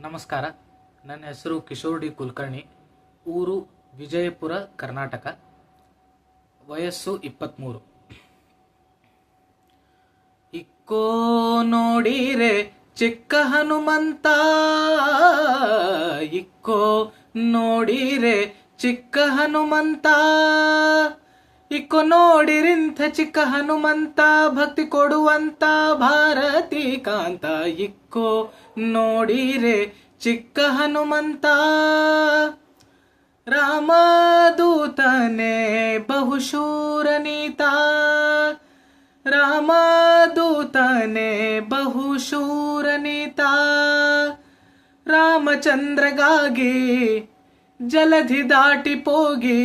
ನಮಸ್ಕಾರ. ನನ್ನ ಹೆಸರು ಕಿಶೋರ್ ಡಿ ಕುಲಕರ್ಣಿ. ಊರು ವಿಜಯಪುರ, ಕರ್ನಾಟಕ. ವಯಸ್ಸು 23. ಇಕ್ಕೋ ನೋಡಿರೆ ಚಿಕ್ಕ ಹನುಮಂತ, ಇಕ್ಕೋ ನೋಡಿರೆ ಚಿಕ್ಕ ಹನುಮಂತ, ಇಕ್ಕೋ ನೋಡಿರಿಂಥ ಚಿಕ್ಕ ಹನುಮಂತ, ಭಕ್ತಿ ಕೊಡುವಂತ ಭಾರತಿ ಕಾಂತ. ಇಕ್ಕೋ ನೋಡಿರೆ ಚಿಕ್ಕ ಹನುಮಂತ, ರಾಮದೂತನೇ ಬಹುಶೂರನೀತ, ರಾಮದೂತನೇ ಬಹುಶೂರನೀತ, ರಾಮಚಂದ್ರಗಾಗಿ ಜಲಧಿ ದಾಟಿಪೋಗಿ,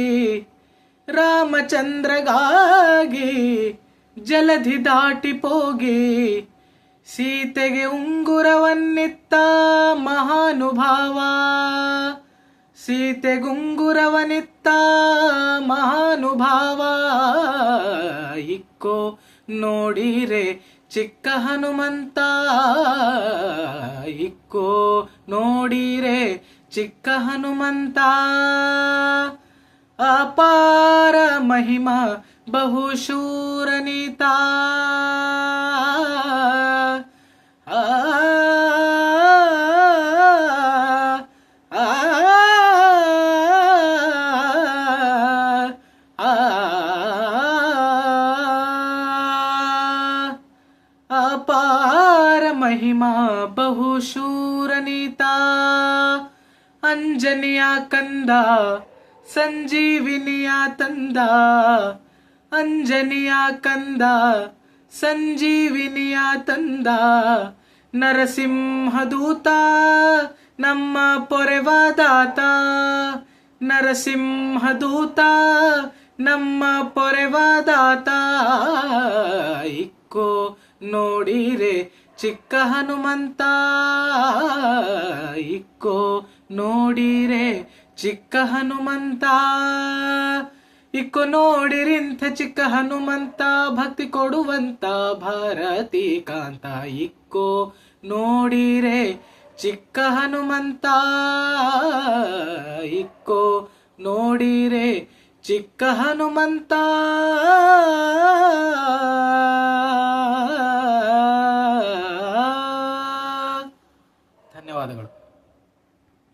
ರಾಮಚಂದ್ರಗಾಗಿ ಜಲಧಿ ದಾಟಿಪೋಗಿ, ಸೀತೆಗೆ ಉಂಗುರವನ್ನಿತ್ತ ಮಹಾನುಭಾವ, ಸೀತೆಗುಂಗುರವನಿತ್ತ ಮಹಾನುಭಾವ. ಇಕ್ಕೋ ನೋಡಿರೆ ಚಿಕ್ಕ ಹನುಮಂತ, ಇಕ್ಕೋ ನೋಡಿರೆ ಚಿಕ್ಕ ಹನುಮಂತ, ಅಪಾರ ಮಹಿಮಾ ಬಹುಶೂರನೀತ, ಅಪಾರ ಮಹಿಮಾ ಬಹುಶೂರನೀತ, ಅಂಜನಿಯ ಕಂದ ಸಂಜೀವಿನಿಯ ತಂದ, ಅಂಜನಿಯ ಕಂದ ಸಂಜೀವಿನಿಯ ತಂದ, ನರಸಿಂಹದೂತ ನಮ್ಮ ಪೊರೆವಾದಾತ, ನರಸಿಂಹದೂತ ನಮ್ಮ ಪೊರೆವಾದಾತ. ಇಕ್ಕೋ ನೋಡಿರೆ ಚಿಕ್ಕ ಹನುಮಂತ, ಇಕ್ಕೋ ನೋಡಿರೆ ಚಿಕ್ಕ ಹನುಮಂತ, ಇಕ್ಕೋ ನೋಡಿರಿಂಥ ಚಿಕ್ಕ ಹನುಮಂತ, ಭಕ್ತಿ ಕೊಡುವಂತ ಭಾರತಿ ಕಾಂತ. ಇಕ್ಕೋ ನೋಡಿರೆ ಚಿಕ್ಕ ಹನುಮಂತ, ಇಕ್ಕೋ ನೋಡಿರೆ ಚಿಕ್ಕ ಹನುಮಂತ.